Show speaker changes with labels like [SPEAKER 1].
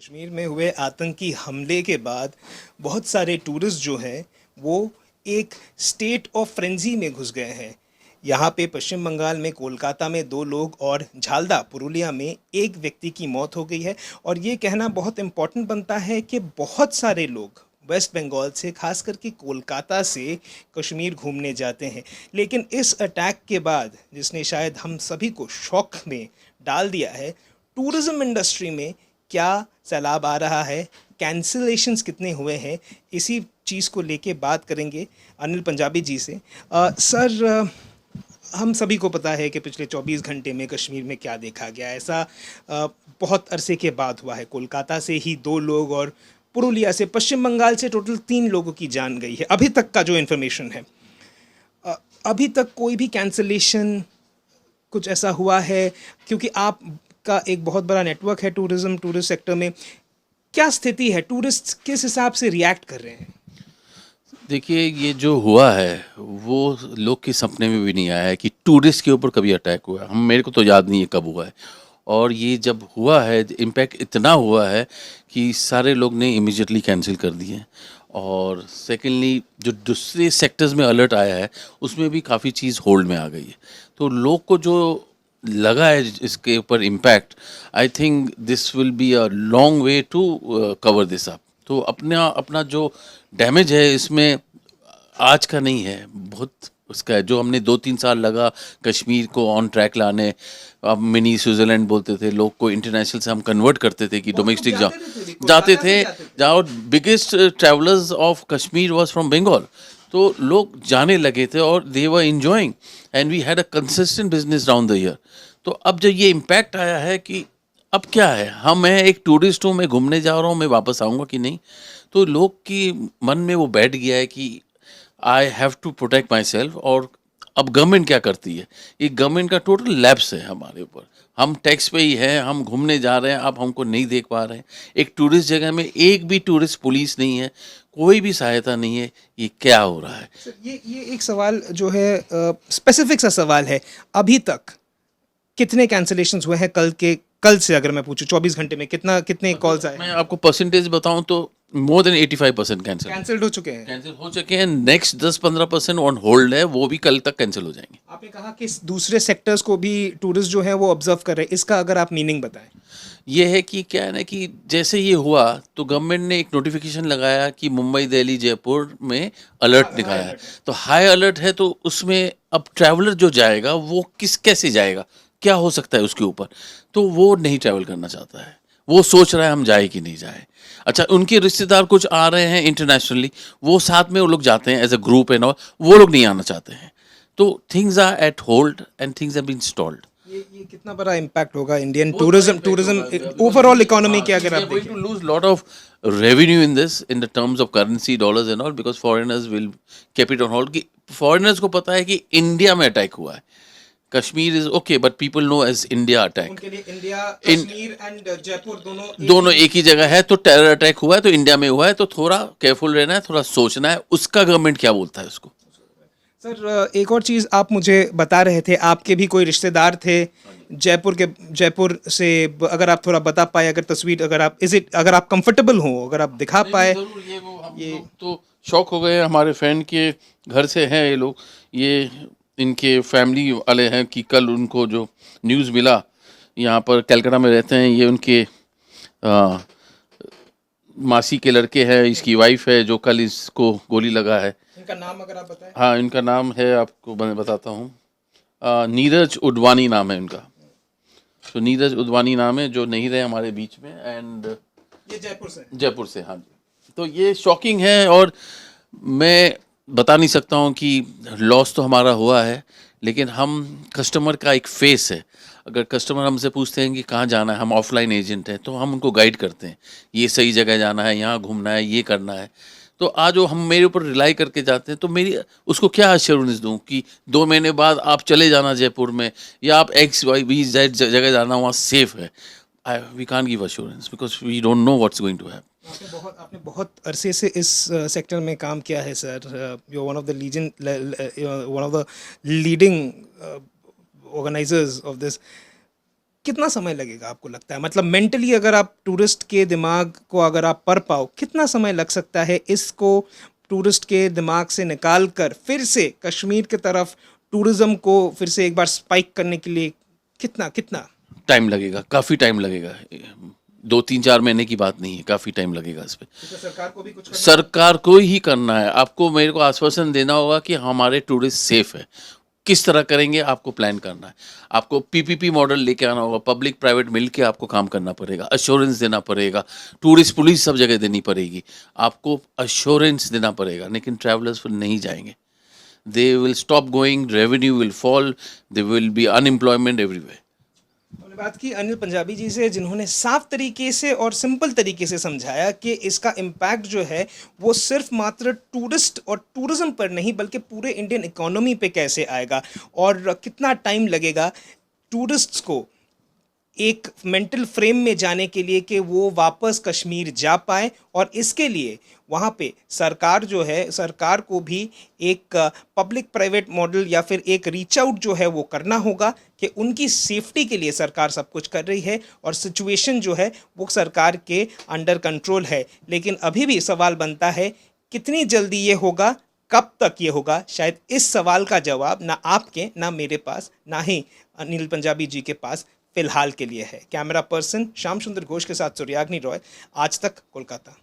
[SPEAKER 1] कश्मीर में हुए आतंकी हमले के बाद बहुत सारे टूरिस्ट जो हैं वो एक स्टेट ऑफ फ्रेंजी में घुस गए हैं। यहाँ पे पश्चिम बंगाल में कोलकाता में 2 लोग और झालदा पुरुलिया में एक व्यक्ति की मौत हो गई है। और ये कहना बहुत इम्पोर्टेंट बनता है कि बहुत सारे लोग वेस्ट बंगाल से, खास करके कोलकाता से कश्मीर घूमने जाते हैं। लेकिन इस अटैक के बाद जिसने शायद हम सभी को शॉक में डाल दिया है, टूरिज़्म इंडस्ट्री में क्या सैलाब आ रहा है, कैंसिलेशंस कितने हुए हैं, इसी चीज़ को लेके बात करेंगे अनिल पंजाबी जी से। सर, हम सभी को पता है कि पिछले 24 घंटे में कश्मीर में क्या देखा गया। ऐसा बहुत अरसे के बाद हुआ है। कोलकाता से ही 2 लोग और पुरुलिया से, पश्चिम बंगाल से टोटल 3 लोगों की जान गई है अभी तक का जो इन्फॉर्मेशन है। अभी तक कोई भी कैंसिलेशन कुछ ऐसा हुआ है? क्योंकि आप का एक बहुत बड़ा नेटवर्क है टूरिस्ट सेक्टर में। क्या स्थिति है? टूरिस्ट किस हिसाब से रिएक्ट कर रहे हैं?
[SPEAKER 2] देखिए, ये जो हुआ है वो लोग के सपने में भी नहीं आया है कि टूरिस्ट के ऊपर कभी अटैक हुआ है। हम मेरे को तो याद नहीं है कब हुआ है। और ये जब हुआ है इम्पैक्ट इतना हुआ है कि सारे लोग ने इमीडिएटली कैंसिल कर दिए हैं। और सेकेंडली जो दूसरे सेक्टर्स में अलर्ट आया है उसमें भी काफ़ी चीज़ होल्ड में आ गई है। तो लोग को जो लगा है इसके ऊपर impact, I think this will be a long way to cover this up. तो अपना अपना जो डैमेज है इसमें आज का नहीं है, बहुत उसका है। जो हमने 2-3 साल लगा कश्मीर को ऑन ट्रैक लाने, अब मिनी स्विट्ज़रलैंड बोलते थे लोग को, इंटरनेशनल से हम कन्वर्ट करते थे कि डोमेस्टिक जाते थे। जहाँ biggest travellers of Kashmir was from Bengal. तो लोग जाने लगे थे और they were enjoying and we had a consistent business down the year. तो अब जब ये इम्पैक्ट आया है कि अब क्या है, मैं एक टूरिस्ट हूँ, मैं घूमने जा रहा हूँ, मैं वापस आऊँगा कि नहीं। तो लोग की मन में वो बैठ गया है कि I have to protect my self. और अब गवर्नमेंट क्या करती है, ये गवर्नमेंट का टोटल लैप्स है हमारे ऊपर। हम टैक्स पे ही हैं, हम घूमने जा रहे हैं, अब हमको नहीं देख पा रहे हैं। एक टूरिस्ट जगह में एक भी टूरिस्ट पुलिस नहीं है, कोई भी सहायता नहीं है। ये क्या हो रहा है?
[SPEAKER 1] सर, ये एक सवाल जो है, स्पेसिफिक सा सवाल है। अभी तक कितने कैंसिलेशंस हुए हैं? कल से अगर मैं पूछूं 24 घंटे में कितने कॉल्स आए?
[SPEAKER 2] मैं आपको परसेंटेज बताऊं तो मोर देन 85%
[SPEAKER 1] कैंसिल्ड हो चुके हैं।
[SPEAKER 2] कैंसिल हो चुके हैं। नेक्स्ट 10-15% ऑन होल्ड है, वो भी कल तक कैंसिल हो जाएंगे।
[SPEAKER 1] आपने कहा कि दूसरे सेक्टर्स को भी टूरिस्ट जो है वो ऑब्जर्व कर रहे हैं। इसका अगर आप मीनिंग बताएं।
[SPEAKER 2] ये है कि क्या है ना कि जैसे ये हुआ तो गवर्नमेंट ने एक नोटिफिकेशन लगाया कि मुंबई, दिल्ली, जयपुर में अलर्ट निकाला है। तो हाई अलर्ट है, तो उसमें अब ट्रैवलर जो जाएगा वो कैसे जाएगा, क्या हो सकता है उसके ऊपर। तो वो नहीं ट्रैवल करना चाहता है, वो सोच रहा है हम जाए कि नहीं जाए। अच्छा, उनके रिश्तेदार कुछ आ रहे हैं इंटरनेशनली, वो साथ में वो लोग जाते हैं as a group and all, वो लोग नहीं आना चाहते हैं। तो things are at hold and things have been stalled.
[SPEAKER 1] ये कितना बड़ा इम्पैक्ट होगा इंडियन टूरिज्म ओवरऑल इकोनॉमी के, अगर आप
[SPEAKER 2] going
[SPEAKER 1] देखें?
[SPEAKER 2] to lose lot of revenue in this, in the terms of currency, dollars and all, because foreigners will keep it on hold. कि foreigners को पता है कि इंडिया में अटैक हुआ है। Kashmir is okay but people know as India attack.
[SPEAKER 1] उनके लिए इंडिया, कश्मीर एंड जयपुर
[SPEAKER 2] दोनों एक ही जगह है, तो टेरर अटैक हुआ है तो इंडिया में हुआ है, तो थोड़ा केयरफुल रहना है, थोड़ा सोचना है उसका गवर्नमेंट क्या बोलता है उसको।
[SPEAKER 1] सर, एक और चीज़ आप मुझे बता रहे थे, आपके भी कोई रिश्तेदार थे जयपुर से। अगर आप थोड़ा बता पाए, अगर तस्वीर, अगर आप कंफर्टेबल हो, अगर आप दिखा पाए।
[SPEAKER 2] जरूर, ये वो हम लोग तो शौक हो गए। हमारे फ्रेंड के घर से हैं ये लोग, ये इनके फैमिली वाले हैं कि कल उनको जो न्यूज़ मिला, यहाँ पर कलकत्ता में रहते हैं ये, उनके मासी के लड़के हैं, इसकी वाइफ है, जो कल इसको गोली लगा है।
[SPEAKER 1] इनका नाम अगर आप बताएं।
[SPEAKER 2] हाँ, इनका नाम है, आपको मैं बताता हूँ, नीरज उडवाणी नाम है इनका। तो नीरज उडवाणी नाम है, जो नहीं रहे हमारे बीच में। एंड
[SPEAKER 1] ये जयपुर से।
[SPEAKER 2] हाँ जी। तो ये शॉकिंग है और मैं बता नहीं सकता हूँ कि लॉस तो हमारा हुआ है, लेकिन हम कस्टमर का एक फेस है। अगर कस्टमर हमसे पूछते हैं कि कहाँ जाना है, हम ऑफलाइन एजेंट हैं, तो हम उनको गाइड करते हैं, ये सही जगह जाना है, यहाँ घूमना है, ये करना है। तो आज वो हम मेरे ऊपर रिलाई करके जाते हैं, तो मेरी उसको क्या एश्योरेंस दूँ कि 2 महीने बाद आप चले जाना जयपुर में, या आप XYZ जगह जाना, वहाँ सेफ है। We can't give assurance because we don't know what's going to happen.
[SPEAKER 1] आपने बहुत अरसे से इस सेक्टर में काम किया है sir. You one of the leading organisers of this. कितना समय लगेगा आपको लगता है? मतलब मेंटली अगर आप टूरिस्ट के दिमाग को अगर आप पढ़ पाओ, कितना समय लग सकता है इसको टूरिस्ट के दिमाग से निकाल कर फिर से कश्मीर की तरफ टूरिज्म को फिर से एक बार स्पाइक करने के लिए कितना कितना?
[SPEAKER 2] टाइम लगेगा, काफ़ी टाइम लगेगा। 2-3-4 महीने की बात नहीं है, काफ़ी टाइम लगेगा इस पे।
[SPEAKER 1] तो सरकार को भी कुछ करना
[SPEAKER 2] सरकार को ही करना है। आपको मेरे को आश्वासन देना होगा कि हमारे टूरिस्ट सेफ है। किस तरह करेंगे आपको प्लान करना है। आपको पीपीपी मॉडल लेके आना होगा, पब्लिक प्राइवेट मिल के आपको काम करना पड़ेगा, अश्योरेंस देना पड़ेगा, टूरिस्ट पुलिस सब जगह देनी पड़ेगी। आपको अश्योरेंस देना पड़ेगा, लेकिन ट्रैवलर्स फिर नहीं जाएंगे। They will stop going, revenue will fall, they will be unemployment everywhere.
[SPEAKER 1] हमने बात की अनिल पंजाबी जी से, जिन्होंने साफ तरीके से और सिंपल तरीके से समझाया कि इसका इम्पैक्ट जो है वो सिर्फ मात्र टूरिस्ट और टूरिज्म पर नहीं बल्कि पूरे इंडियन इकोनॉमी पे कैसे आएगा और कितना टाइम लगेगा टूरिस्ट्स को एक मेंटल फ्रेम में जाने के लिए कि वो वापस कश्मीर जा पाए। और इसके लिए वहाँ पे सरकार जो है, सरकार को भी एक पब्लिक प्राइवेट मॉडल या फिर एक रीच आउट जो है वो करना होगा कि उनकी सेफ्टी के लिए सरकार सब कुछ कर रही है और सिचुएशन जो है वो सरकार के अंडर कंट्रोल है। लेकिन अभी भी सवाल बनता है कितनी जल्दी ये होगा, कब तक ये होगा? शायद इस सवाल का जवाब ना आपके, ना मेरे पास, ना ही अनिल पंजाबी जी के पास फिलहाल के लिए है। कैमरा पर्सन श्याम सुंदर घोष के साथ सूर्याग्नि रॉय, आज तक, कोलकाता।